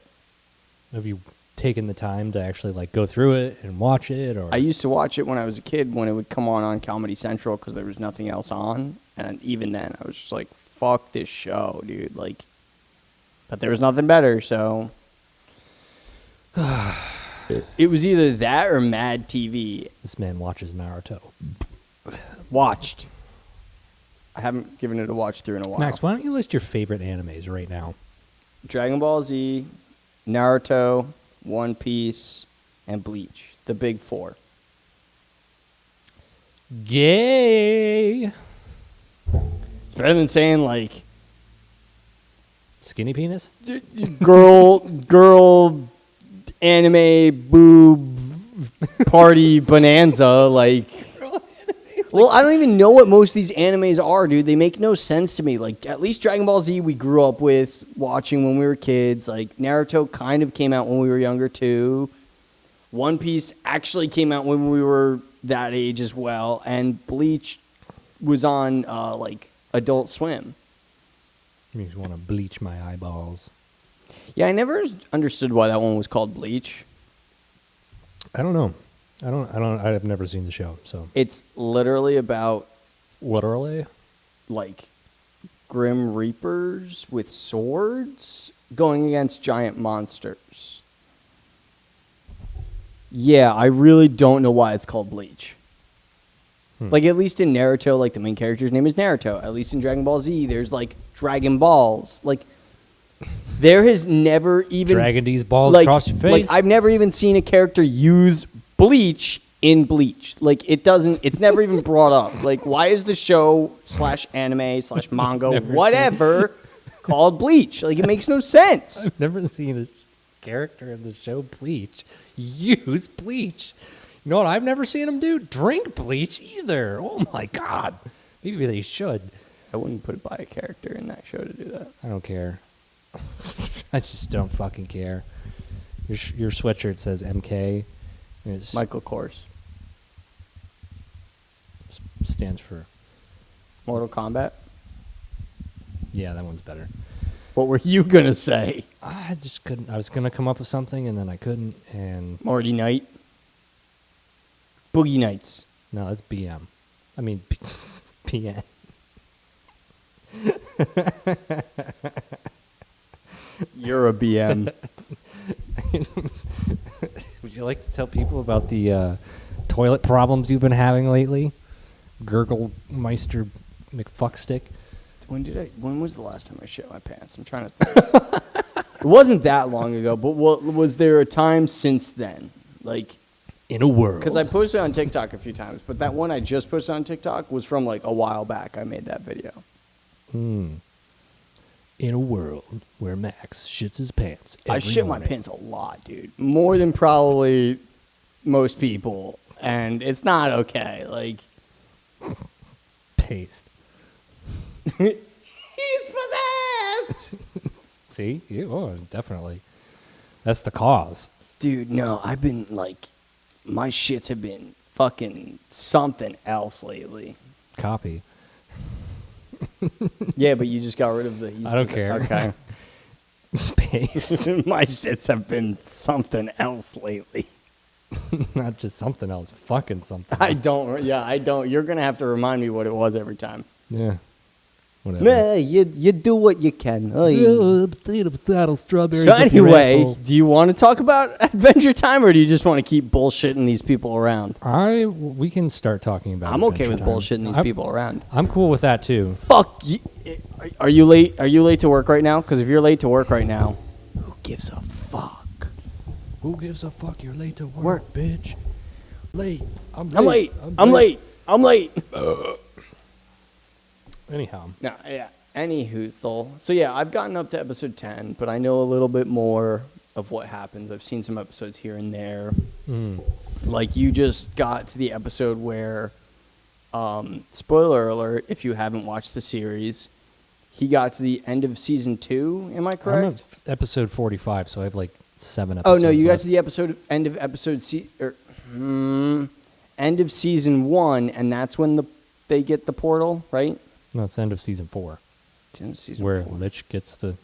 Speaker 1: Have you taken the time to actually like go through it and watch it? Or
Speaker 2: I used to watch it when I was a kid when it would come on Comedy Central because there was nothing else on. And even then, I was just like, fuck this show, dude. Like, but there was nothing better, so. It was either that or Mad TV.
Speaker 1: This man watches Naruto.
Speaker 2: Watched. I haven't given it a watch through in a while.
Speaker 1: Max, why don't you list your favorite animes right now?
Speaker 2: Dragon Ball Z, Naruto, One Piece, and Bleach. The big four.
Speaker 1: Gay.
Speaker 2: It's better than saying, like,
Speaker 1: Skinny penis?
Speaker 2: girl, anime, boob, party, bonanza. Like, well, I don't even know what most of these animes are, dude. They make no sense to me. Like, at least Dragon Ball Z we grew up with watching when we were kids. Like, Naruto kind of came out when we were younger, too. One Piece actually came out when we were that age as well. And Bleach was on, like, Adult Swim.
Speaker 1: Makes me want to bleach my eyeballs.
Speaker 2: Yeah, I never understood why that one was called Bleach.
Speaker 1: I don't know. I've never seen the show, so.
Speaker 2: It's literally about,
Speaker 1: Literally?
Speaker 2: like, Grim Reapers with swords going against giant monsters. Yeah, I really don't know why it's called Bleach. Like, at least in Naruto, like, the main character's name is Naruto. At least in Dragon Ball Z, there's, like, Dragon Balls. Like, there has never even...
Speaker 1: Dragging these balls
Speaker 2: like,
Speaker 1: across your face?
Speaker 2: Like, I've never even seen a character use bleach in Bleach. Like, it's never even brought up. Like, why is the show /anime/manga, whatever, called Bleach? Like, it makes no sense.
Speaker 1: I've never seen a character in the show Bleach use bleach. You know what I've never seen them do? Drink bleach either. Oh my God. Maybe they should.
Speaker 2: I wouldn't put it by a character in that show to do that.
Speaker 1: I don't care. I just don't fucking care. Your sweatshirt says MK. And it's
Speaker 2: Michael Kors.
Speaker 1: stands for,
Speaker 2: Mortal Kombat.
Speaker 1: yeah, that one's better.
Speaker 2: What were you going to say?
Speaker 1: I just couldn't. I was going to come up with something and then I couldn't. And
Speaker 2: Morty Knight. Boogie Nights.
Speaker 1: no, that's BM. I mean, PN.
Speaker 2: You're a BM.
Speaker 1: Would you like to tell people about the toilet problems you've been having lately? Gurglemeister McFuckstick.
Speaker 2: When was the last time I shit my pants? I'm trying to think. It wasn't that long ago, but was there a time since then? Like,
Speaker 1: In a world.
Speaker 2: because I posted on TikTok a few times, but that one I just posted on TikTok was from like a while back. I made that video.
Speaker 1: In a world where Max shits his pants.
Speaker 2: I
Speaker 1: every
Speaker 2: shit
Speaker 1: morning.
Speaker 2: my pants a lot, dude. More than probably most people, and it's not okay. Like,
Speaker 1: Paste.
Speaker 2: he's possessed.
Speaker 1: See? Definitely. That's the cause.
Speaker 2: Dude, no, I've been like, my shits have been fucking something else lately.
Speaker 1: Copy.
Speaker 2: Yeah, but you just got rid of the.
Speaker 1: I don't care.
Speaker 2: Okay.
Speaker 1: Paste.
Speaker 2: My shits have been something else lately.
Speaker 1: Not just something else. Fucking something.
Speaker 2: I don't. Yeah, I don't. You're gonna have to remind me what it was every time.
Speaker 1: Yeah. Whatever.
Speaker 2: Nah, you do what you can.
Speaker 1: Potato, strawberries.
Speaker 2: So
Speaker 1: up your
Speaker 2: anyway,
Speaker 1: asshole.
Speaker 2: do you want to talk about Adventure Time, or do you just want to keep bullshitting these people around?
Speaker 1: We can start talking about.
Speaker 2: I'm okay
Speaker 1: Adventure
Speaker 2: with
Speaker 1: Time.
Speaker 2: bullshitting these people around.
Speaker 1: I'm cool with that too.
Speaker 2: Fuck you. Are you late? Are you late to work right now? Because if you're late to work right now, who gives a fuck?
Speaker 1: Who gives a fuck? You're late to work, bitch. Late. I'm
Speaker 2: late. I'm late. I'm late.
Speaker 1: Anyhow.
Speaker 2: No, yeah. Anywho, so yeah, I've gotten up to episode 10, but I know a little bit more of what happens. I've seen some episodes here and there. Like, you just got to the episode where, spoiler alert, if you haven't watched the series, he got to the end of season 2. Am I correct?
Speaker 1: I'm at episode 45, so I have like 7
Speaker 2: Oh
Speaker 1: episodes.
Speaker 2: no, you got
Speaker 1: left.
Speaker 2: to the end of season 1, and that's when they get the portal, right?
Speaker 1: No, it's the end of season 4,
Speaker 2: It's the end of season
Speaker 1: where
Speaker 2: 4.
Speaker 1: Lich gets the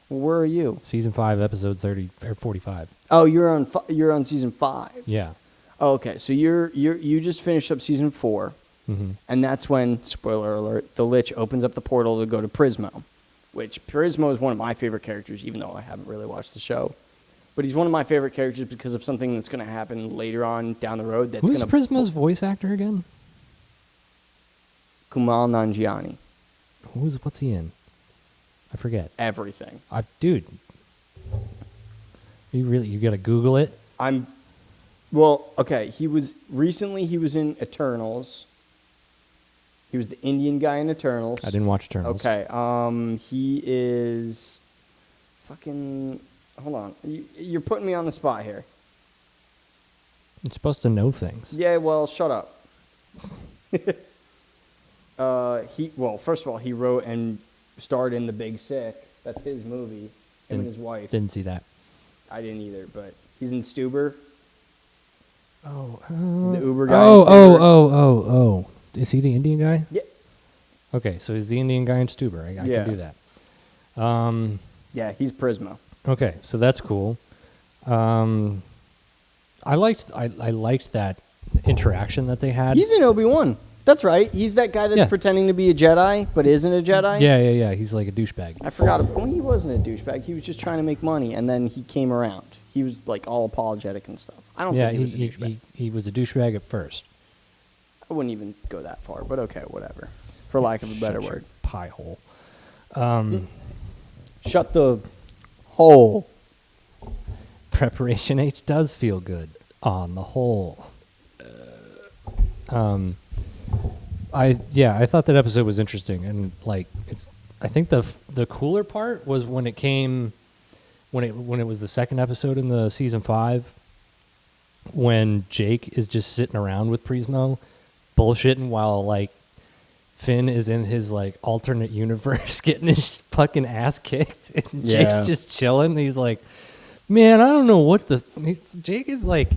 Speaker 2: Well, where are you?
Speaker 1: season 5, episode 30 or 45.
Speaker 2: Oh, you're on season 5.
Speaker 1: Yeah.
Speaker 2: Oh, okay, so you just finished up season 4, and that's when, spoiler alert, the Lich opens up the portal to go to Prismo, which Prismo is one of my favorite characters, even though I haven't really watched the show. But he's one of my favorite characters because of something that's going to happen later on down the road. That's
Speaker 1: Who's
Speaker 2: going to
Speaker 1: Prismo's voice actor again?
Speaker 2: Kumail Nanjiani.
Speaker 1: What's he in? I forget.
Speaker 2: Everything.
Speaker 1: Dude, you gotta Google it.
Speaker 2: Well, okay. He was in Eternals. He was the Indian guy in Eternals.
Speaker 1: I didn't watch Eternals.
Speaker 2: Okay. He is fucking. Hold on. You're putting me on the spot here.
Speaker 1: You're supposed to know things.
Speaker 2: Yeah. Well, shut up. First of all, he wrote and starred in The Big Sick. That's his movie. Him and his wife.
Speaker 1: Didn't see that.
Speaker 2: I didn't either, but he's in Stuber.
Speaker 1: Oh.
Speaker 2: The Uber guy. in Stuber.
Speaker 1: Oh. Is he the Indian guy?
Speaker 2: Yeah.
Speaker 1: Okay, so he's the Indian guy in Stuber. I
Speaker 2: Yeah.
Speaker 1: can do that.
Speaker 2: Yeah, he's Prismo.
Speaker 1: Okay, so that's cool. I liked that interaction that they had.
Speaker 2: He's in Obi-Wan. That's right. He's that guy that's
Speaker 1: Yeah.
Speaker 2: pretending to be a Jedi, but isn't a Jedi.
Speaker 1: Yeah. He's like a douchebag.
Speaker 2: I forgot. Well, he wasn't a douchebag. He was just trying to make money, and then he came around. He was like all apologetic and stuff. I don't think he was a douchebag.
Speaker 1: He was a douchebag at first.
Speaker 2: I wouldn't even go that far, but okay, whatever. For lack of a better
Speaker 1: Shut your
Speaker 2: word.
Speaker 1: pie hole.
Speaker 2: Shut the hole.
Speaker 1: Preparation H does feel good on the whole. I thought that episode was interesting, and like I think the cooler part was when it was the second episode in the season 5, when Jake is just sitting around with Prismo, bullshitting while like Finn is in his like alternate universe getting his fucking ass kicked, and Jake's just chilling. He's like, man, I don't know what Jake is like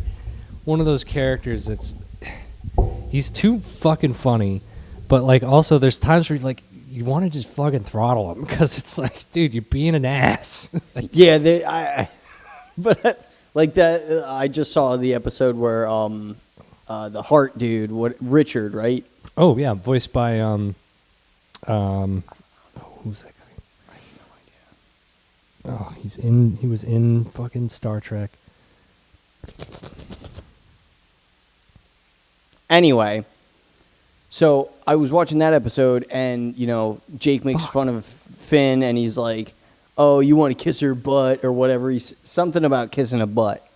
Speaker 1: one of those characters that's he's too fucking funny, but like also there's times where like you want to just fucking throttle him because it's like, dude, you're being an ass.
Speaker 2: Yeah, but like that. I just saw the episode where the Heart dude, Richard, right?
Speaker 1: Oh yeah, voiced by who's that guy?
Speaker 2: I have no idea.
Speaker 1: Oh, he was in fucking Star Trek.
Speaker 2: Anyway, so I was watching that episode, and Jake makes fun of Finn, and he's like, "Oh, you want to kiss her butt or whatever?" He's something about kissing a butt.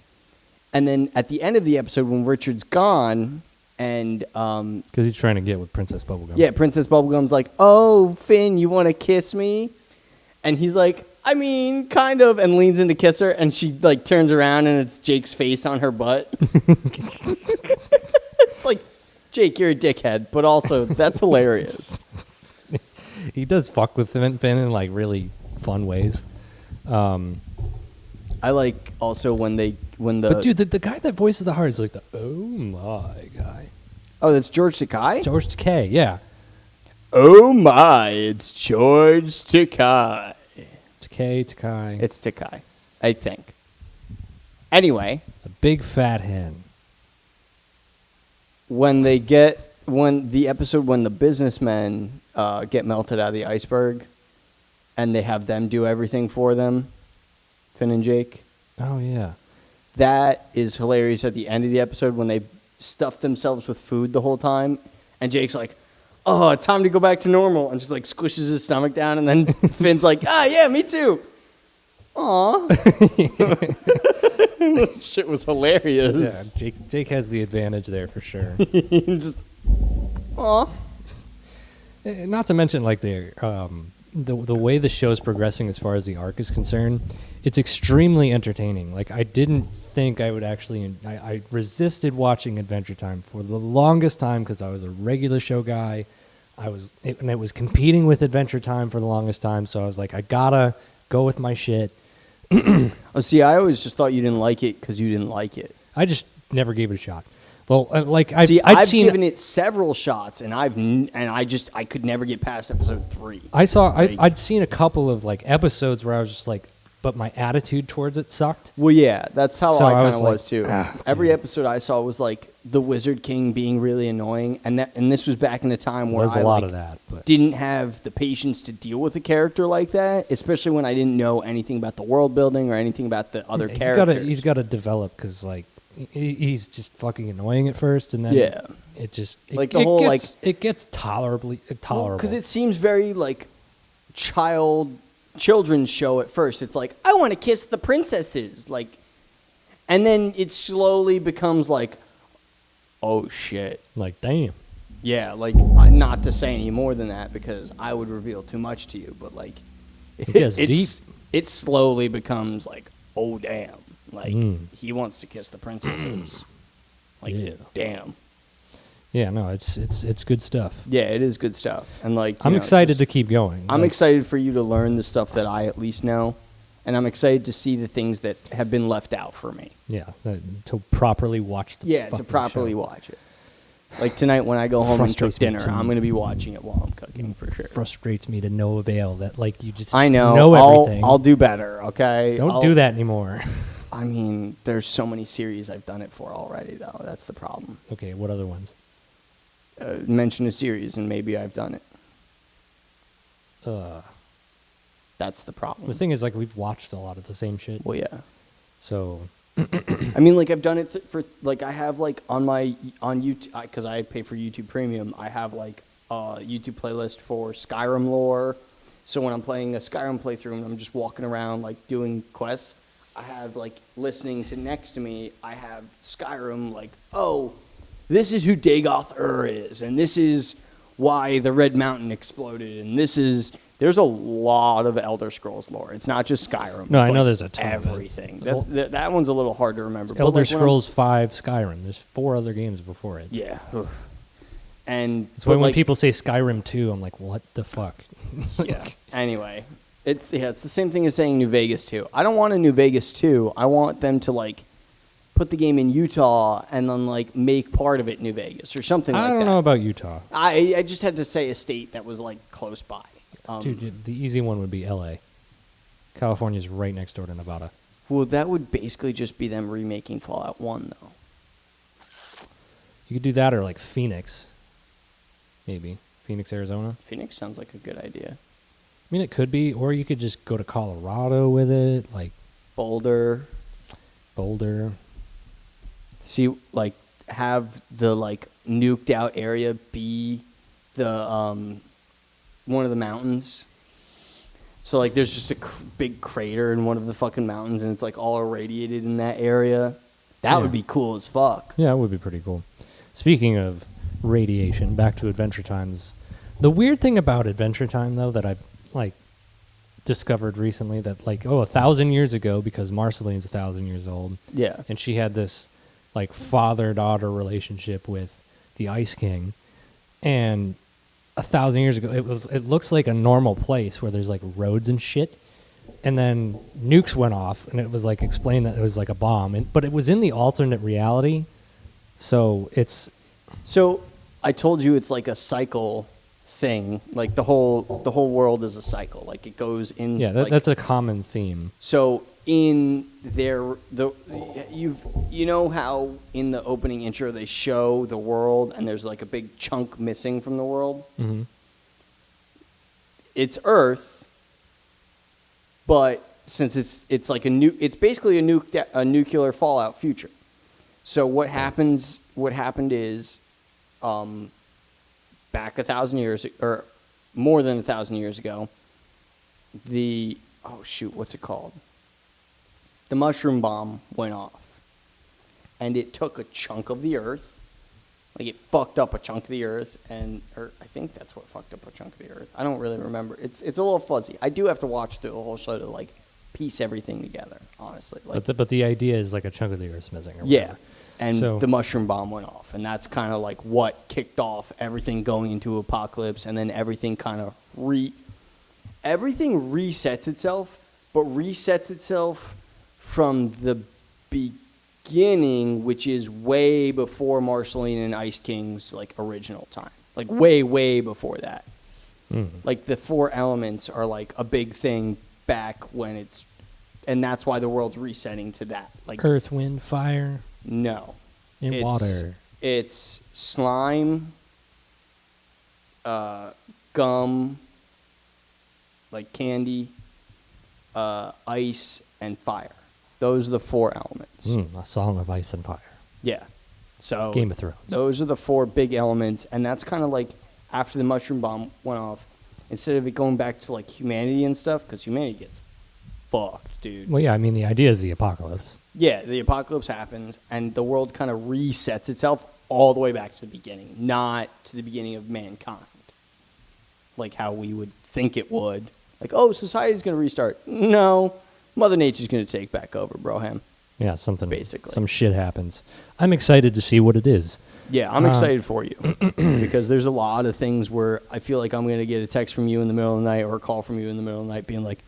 Speaker 2: And then at the end of the episode, when Richard's gone, and
Speaker 1: Because he's trying to get with Princess Bubblegum.
Speaker 2: yeah, Princess Bubblegum's like, "Oh, Finn, you want to kiss me?" And he's like, "I mean, kind of," and leans in to kiss her, and she like turns around, and it's Jake's face on her butt. It's like, Jake, you're a dickhead, but also that's hilarious.
Speaker 1: He does fuck with Finn in like really fun ways.
Speaker 2: I like also when the
Speaker 1: But dude, the guy that voices the Heart is like the oh my guy.
Speaker 2: Oh, that's George Takei?
Speaker 1: George Takei, yeah.
Speaker 2: Oh my, it's George Takei.
Speaker 1: Takei.
Speaker 2: It's Takei, I think. Anyway,
Speaker 1: A big fat hen.
Speaker 2: when the businessmen get melted out of the iceberg, and they have them do everything for them, Finn and Jake,
Speaker 1: Oh yeah.
Speaker 2: that is hilarious at the end of the episode when they stuff themselves with food the whole time, and Jake's like, "Oh, it's time to go back to normal," and just like squishes his stomach down, and then Finn's like, "Ah, yeah, me too." Aw. Shit was
Speaker 1: Yeah,
Speaker 2: hilarious.
Speaker 1: Jake has the advantage there for sure.
Speaker 2: Just, aw.
Speaker 1: Not to mention like the way the show's progressing as far as the arc is concerned, it's extremely entertaining. Like I didn't think I would actually. I resisted watching Adventure Time for the longest time because I was a regular show guy. And it was competing with Adventure Time for the longest time. So I was like, I gotta go with my shit.
Speaker 2: Oh, see, I always just thought you didn't like it because you didn't like it.
Speaker 1: I just never gave it a shot. Well,
Speaker 2: I've
Speaker 1: seen
Speaker 2: given it several shots, and I could never get past episode 3.
Speaker 1: I'd seen a couple of like episodes where I was just like, but my attitude towards it sucked.
Speaker 2: Well, yeah, that's how
Speaker 1: So
Speaker 2: I
Speaker 1: I
Speaker 2: kind
Speaker 1: was
Speaker 2: of
Speaker 1: like,
Speaker 2: was too.
Speaker 1: "Ah,
Speaker 2: Every
Speaker 1: dude."
Speaker 2: episode I saw was like the Wizard King being really annoying, and this was back in a time where
Speaker 1: There's
Speaker 2: I
Speaker 1: a lot
Speaker 2: like,
Speaker 1: of that, but
Speaker 2: didn't have the patience to deal with a character like that, especially when I didn't know anything about the world building or anything about the other characters.
Speaker 1: He's got to develop because like he's just fucking annoying at first, and then
Speaker 2: Yeah.
Speaker 1: it just
Speaker 2: Like the whole,
Speaker 1: it gets tolerable
Speaker 2: because it seems very like children's show at first. It's like, I want to kiss the princesses, like, and then it slowly becomes like, oh shit.
Speaker 1: like damn.
Speaker 2: Yeah, like, not to say any more than that because I would reveal too much to you, but like,
Speaker 1: It gets deep.
Speaker 2: It slowly becomes like, oh damn, like he wants to kiss the princesses. Like,
Speaker 1: Yeah.
Speaker 2: damn.
Speaker 1: Yeah, no, it's good stuff.
Speaker 2: Yeah, it is good stuff, and like,
Speaker 1: I'm excited to keep going.
Speaker 2: I'm
Speaker 1: Like,
Speaker 2: excited for you to learn the stuff that I at least know, and I'm excited to see the things that have been left out for me.
Speaker 1: Yeah, to properly watch the
Speaker 2: Yeah, to
Speaker 1: fucking
Speaker 2: properly
Speaker 1: show.
Speaker 2: watch it. Like tonight when I go home and cook
Speaker 1: Frustrates me
Speaker 2: dinner,
Speaker 1: too.
Speaker 2: I'm going to be watching it while I'm cooking for sure.
Speaker 1: Frustrates me to no avail that like you just
Speaker 2: I know.
Speaker 1: everything.
Speaker 2: I'll do better, okay?
Speaker 1: Don't do that anymore.
Speaker 2: I mean, there's so many series I've done it for already, though. That's the problem.
Speaker 1: Okay, what other ones?
Speaker 2: Mention a series and maybe I've done it. That's the problem.
Speaker 1: The thing is, like, we've watched a lot of the same shit.
Speaker 2: Well, yeah.
Speaker 1: So
Speaker 2: I mean, like, I've done it for, like, I have, like, on YouTube, because I pay for YouTube Premium, I have, like, a YouTube playlist for Skyrim lore. So when I'm playing a Skyrim playthrough and I'm just walking around, like, doing quests, I have, like, listening to next to me, I have Skyrim, like, oh, this is who Dagoth Ur is, and this is why the Red Mountain exploded, and there's a lot of Elder Scrolls lore. It's not just Skyrim.
Speaker 1: No,
Speaker 2: It's
Speaker 1: I know
Speaker 2: like
Speaker 1: there's a ton of it.
Speaker 2: everything.
Speaker 1: Well-
Speaker 2: That one's a little hard to remember. but,
Speaker 1: Elder
Speaker 2: like, when I'm-
Speaker 1: Scrolls 5 Skyrim. There's 4 other games before it.
Speaker 2: Yeah. Ugh. And
Speaker 1: That's why
Speaker 2: but,
Speaker 1: when
Speaker 2: like,
Speaker 1: people say Skyrim 2, I'm like, what the fuck?
Speaker 2: yeah. Anyway, it's the same thing as saying New Vegas 2. I don't want a New Vegas 2. I want them to like put the game in Utah and then like make part of it New Vegas or something like
Speaker 1: I
Speaker 2: that.
Speaker 1: don't know about Utah.
Speaker 2: I just had to say a state that was like close by.
Speaker 1: Dude, the easy one would be LA. California's right next door to Nevada.
Speaker 2: Well, that would basically just be them remaking Fallout 1 though.
Speaker 1: You could do that or like Phoenix. Maybe. Phoenix, Arizona.
Speaker 2: Phoenix sounds like a good idea.
Speaker 1: I mean, it could be. Or you could just go to Colorado with it, like
Speaker 2: Boulder. See, like, have the, like, nuked out area be the, one of the mountains. So, like, there's just a big crater in one of the fucking mountains, and it's, like, all irradiated in that area. That
Speaker 1: Yeah.
Speaker 2: would be cool as fuck.
Speaker 1: Yeah, it would be pretty cool. Speaking of radiation, back to Adventure Times. The weird thing about Adventure Time, though, that I like discovered recently, that like 1,000 years ago, because Marceline's 1,000 years old,
Speaker 2: Yeah.
Speaker 1: and she had this like father-daughter relationship with the Ice King, and 1,000 years ago, it looks like a normal place where there's like roads and shit. And then nukes went off, and it was like explained that it was like a bomb, but it was in the alternate reality. So it's
Speaker 2: So, I told you it's like a cycle thing. Like, the whole world is a cycle. Like, it goes in...
Speaker 1: yeah,
Speaker 2: like,
Speaker 1: that's a common theme.
Speaker 2: So in there, you know how in the opening intro they show the world and there's like a big chunk missing from the world.
Speaker 1: Mm-hmm.
Speaker 2: It's Earth, but since it's like it's basically a nuclear fallout future. So what happened is, back 1,000 years or more than 1,000 years ago, what's it called? The mushroom bomb went off, and it took a chunk of the Earth. Like, it fucked up a chunk of the Earth, or I think that's what fucked up a chunk of the Earth. I don't really remember. It's a little fuzzy. I do have to watch through the whole show to, like, piece everything together, honestly. Like,
Speaker 1: But the idea is like a chunk of the Earth's missing. Or
Speaker 2: yeah,
Speaker 1: whatever.
Speaker 2: and
Speaker 1: So-
Speaker 2: the mushroom bomb went off, and that's kind of like what kicked off everything going into apocalypse, and then everything kind of everything resets itself but resets itself from the beginning, which is way before Marceline and Ice King's like original time. Like way before that. Like the 4 elements are like a big thing back when it's, and that's why the world's resetting to that. Like
Speaker 1: Earth, wind, fire,
Speaker 2: no,
Speaker 1: and water.
Speaker 2: It's slime, gum, like candy, ice, and fire. Those are the 4 elements.
Speaker 1: A song of ice and fire.
Speaker 2: Yeah. So
Speaker 1: Game of Thrones.
Speaker 2: Those are the 4 big elements, and that's kind of like after the mushroom bomb went off, instead of it going back to like humanity and stuff, because humanity gets fucked, dude.
Speaker 1: Well, yeah, I mean, the idea is the apocalypse.
Speaker 2: Yeah, the apocalypse happens, and the world kind of resets itself all the way back to the beginning, not to the beginning of mankind, like how we would think it would. Like, oh, society's going to restart. No, Mother Nature's going to take back over, broham.
Speaker 1: Yeah, something.
Speaker 2: Basically.
Speaker 1: Some shit happens. I'm excited to see what it is.
Speaker 2: Yeah, I'm excited for you because there's a lot of things where I feel like I'm going to get a text from you in the middle of the night or a call from you in the middle of the night being like,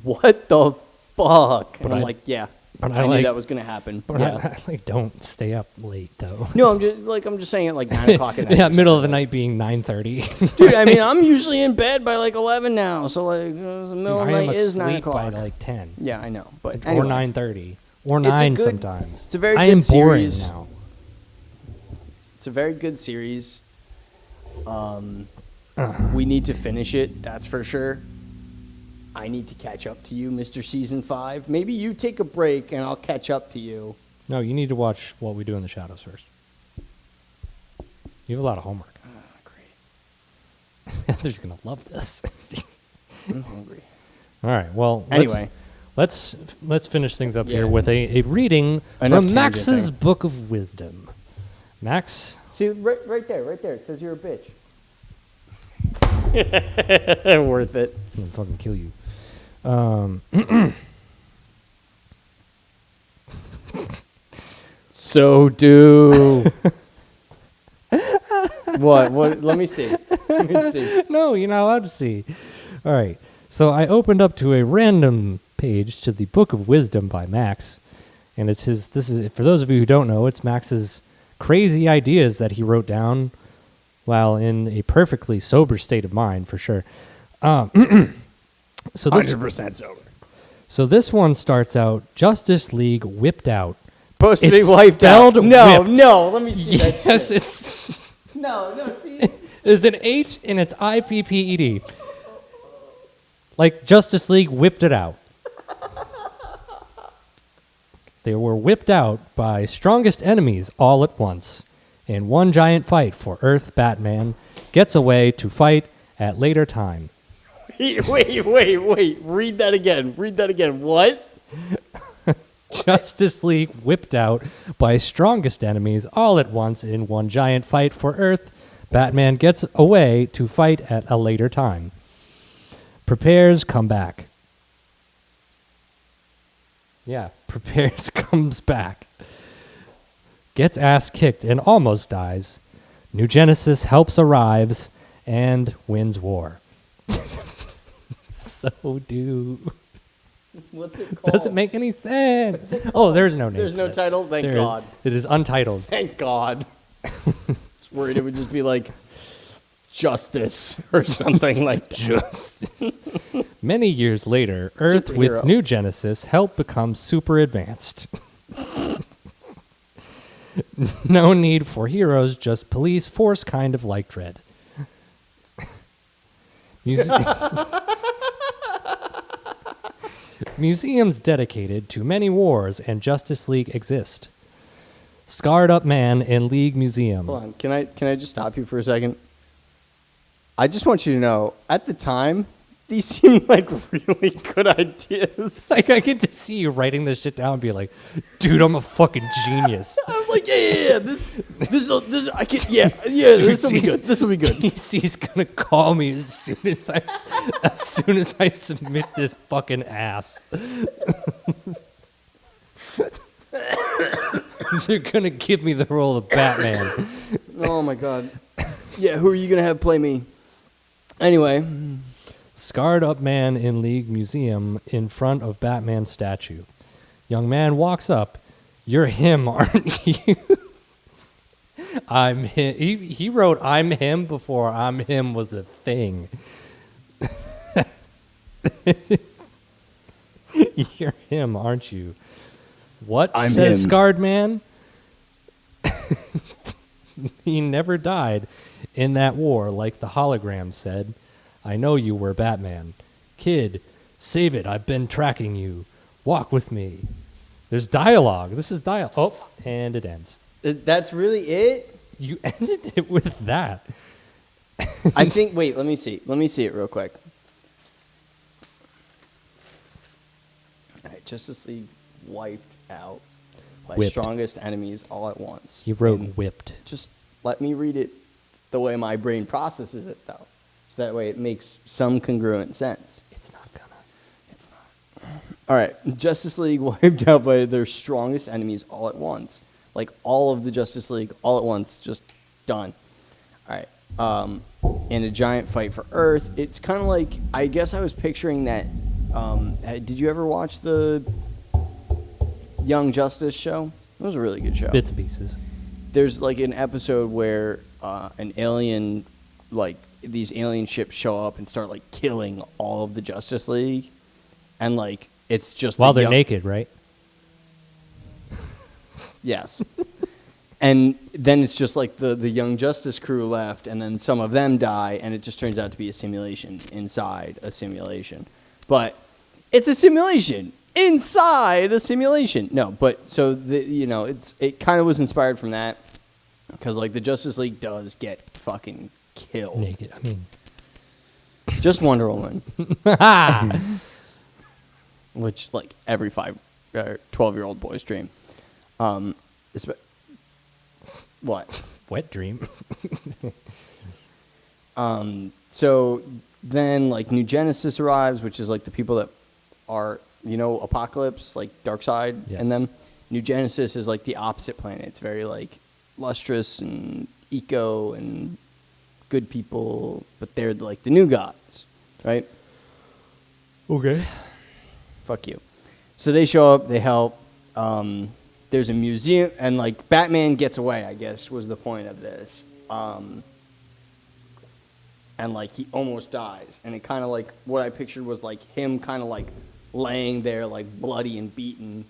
Speaker 2: what the fuck? And I'm like, yeah, I knew that was going to happen.
Speaker 1: But
Speaker 2: yeah.
Speaker 1: I like, don't stay up late, though.
Speaker 2: No, I'm just saying it like 9 o'clock at night.
Speaker 1: Yeah, middle of the night being 9:30.
Speaker 2: Dude, I mean, I'm usually in bed by like 11 now, so like the middle of the
Speaker 1: I am
Speaker 2: night is 9
Speaker 1: asleep
Speaker 2: o'clock.
Speaker 1: by like 10.
Speaker 2: Yeah, I know, but
Speaker 1: Or
Speaker 2: anyway.
Speaker 1: 9:30. Or
Speaker 2: It's a
Speaker 1: 9
Speaker 2: good-
Speaker 1: sometimes.
Speaker 2: it's a very
Speaker 1: I
Speaker 2: good
Speaker 1: am boring
Speaker 2: series.
Speaker 1: now.
Speaker 2: It's a very good series. We need to finish it, that's for sure. I need to catch up to you, Mr. Season 5. Maybe you take a break and I'll catch up to you.
Speaker 1: No, you need to watch What We Do in the Shadows first. You have a lot of homework.
Speaker 2: Great.
Speaker 1: Heather's going to love this.
Speaker 2: I'm hungry.
Speaker 1: All right, well,
Speaker 2: Anyway.
Speaker 1: let's finish things up here
Speaker 2: Yeah.
Speaker 1: with a reading
Speaker 2: Enough
Speaker 1: from Max's
Speaker 2: tangenting.
Speaker 1: Book of Wisdom. Max?
Speaker 2: See, right there. It says you're a bitch. Worth it.
Speaker 1: I'm going to fucking kill you.
Speaker 2: So do. What? Let me see. Let me see.
Speaker 1: No, you're not allowed to see. All right. So I opened up to a random page to the Book of Wisdom by Max, and it's his. This is for those of you who don't know. It's Max's crazy ideas that he wrote down while in a perfectly sober state of mind, for sure. So this
Speaker 2: 100% sober.
Speaker 1: So this one starts out Justice League whipped out.
Speaker 2: Supposed to
Speaker 1: It's
Speaker 2: be wiped out.
Speaker 1: spelled
Speaker 2: No,
Speaker 1: whipped.
Speaker 2: no. Let me see that
Speaker 1: Yes,
Speaker 2: shit.
Speaker 1: it's
Speaker 2: No, see.
Speaker 1: there's an H and it's IPPED. Like Justice League whipped it out. They were whipped out by strongest enemies all at once. In one giant fight for Earth, Batman gets away to fight at later time.
Speaker 2: Wait. Read that again. What?
Speaker 1: Justice League whipped out by strongest enemies all at once in one giant fight for Earth. Batman gets away to fight at a later time. Prepares come back. Yeah, prepares comes back. Gets ass kicked and almost dies. New Genesis helps arrives and wins war. So do.
Speaker 2: What's it called?
Speaker 1: Doesn't make any sense. Oh, there's no name.
Speaker 2: There's
Speaker 1: for
Speaker 2: no
Speaker 1: this.
Speaker 2: title? Thank
Speaker 1: There is-
Speaker 2: God.
Speaker 1: It is untitled.
Speaker 2: Thank God. Just worried it would just be like Justice or something like that.
Speaker 1: Justice. Many years later, Earth with
Speaker 2: Superhero.
Speaker 1: New Genesis help become super advanced. No need for heroes, just police force kind of like Dredd. Museums dedicated to many wars and Justice League exist. Scarred Up Man in League Museum.
Speaker 2: Hold on. Can I just stop you for a second? I just want you to know, at the time, these seemed like really good ideas.
Speaker 1: Like, I get to see you writing this shit down and be like, dude, I'm a fucking genius.
Speaker 2: I was like, yeah. This I can, yeah. This will be good. This will be good.
Speaker 1: DC's gonna call me as soon as I submit this fucking ass. They're gonna give me the role of Batman.
Speaker 2: Oh my God. Yeah, who are you gonna have play me? Anyway,
Speaker 1: Scarred up man in League Museum in front of Batman statue. Young man walks up. You're him, aren't you? I'm him. He wrote I'm him before I'm him was a thing. You're him, aren't you? What?
Speaker 3: I'm
Speaker 1: says
Speaker 3: him.
Speaker 1: Scarred man. He never died in that war like the hologram said. I know you were Batman. Kid, save it. I've been tracking you. Walk with me. There's dialogue. This is dialogue. Oh, and it ends.
Speaker 2: That's really it?
Speaker 1: You ended it with that.
Speaker 2: I think, wait, let me see. Let me see it real quick. All right, Justice League wiped out my
Speaker 1: Whipped.
Speaker 2: strongest enemies all at once.
Speaker 1: He wrote
Speaker 2: And
Speaker 1: whipped.
Speaker 2: just let me read it the way my brain processes it, though. So that way it makes some congruent sense.
Speaker 1: It's not gonna.
Speaker 2: It's not. All right, Justice League wiped out by their strongest enemies all at once. Like all of the Justice League all at once, just done. All right. In a giant fight for Earth, it's kind of like, I guess I was picturing that. Did you ever watch the Young Justice show? It was a really good show.
Speaker 1: Bits and pieces.
Speaker 2: There's like an episode where an alien, like these alien ships show up and start like killing all of the Justice League, and like it's just
Speaker 1: While
Speaker 2: the
Speaker 1: they're
Speaker 2: young-
Speaker 1: naked, right?
Speaker 2: Yes. And then it's just like the Young Justice crew left, and then some of them die, and it just turns out to be a simulation inside a simulation. But it's a simulation inside a simulation. No, but so it kind of was inspired from that, because like the Justice League does get fucking killed.
Speaker 1: Naked. I mean,
Speaker 2: Just Wonder Woman, which like every 12-year-old boy's dream. What?
Speaker 1: wet dream.
Speaker 2: So then, like, New Genesis arrives, which is like the people that are, Apocalypse, like Darkseid
Speaker 1: Yes.
Speaker 2: and them. New Genesis is like the opposite planet. It's very like lustrous and eco and good people, but they're like the new gods, right?
Speaker 1: Okay.
Speaker 2: Fuck you. So they show up, they help. There's a museum, and like Batman gets away, I guess, was the point of this. And like he almost dies, and it kind of like what I pictured was like him kind of like laying there like bloody and beaten,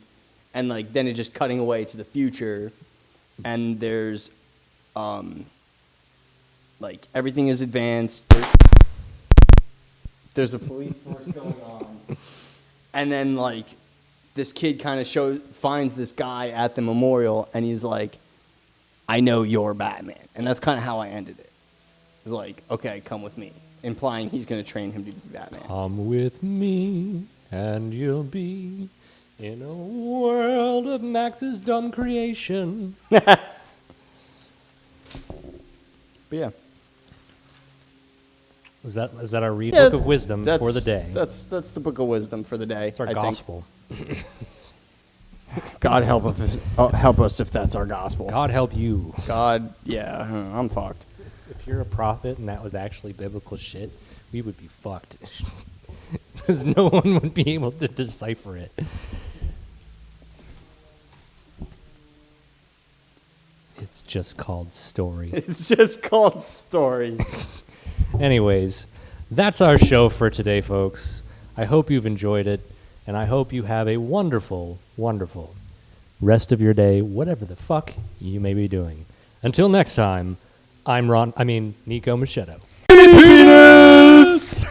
Speaker 2: and like then it just cutting away to the future, and there's like everything is advanced. There's a police force going on, and then like this kid kind of finds this guy at the memorial, and he's like, "I know you're Batman," and that's kind of how I ended it. It's like, okay, come with me, implying he's going to train him to be Batman.
Speaker 1: Come with me, and you'll be in a world of Max's dumb creation.
Speaker 2: But yeah,
Speaker 1: Is that our read
Speaker 2: Yeah,
Speaker 1: book of wisdom for the day?
Speaker 2: That's the book of wisdom for the day.
Speaker 1: It's our
Speaker 2: I think.
Speaker 1: gospel.
Speaker 2: God help us if that's our gospel.
Speaker 1: God help you.
Speaker 2: God, yeah, I'm fucked.
Speaker 1: If you're a prophet and that was actually biblical shit, we would be fucked. Because no one would be able to decipher it. It's just called story.
Speaker 2: It's just called story.
Speaker 1: Anyways, that's our show for today, folks. I hope you've enjoyed it, and I hope you have a wonderful, wonderful rest of your day, whatever the fuck you may be doing. Until next time, I'm Nico Machado.
Speaker 3: Penis!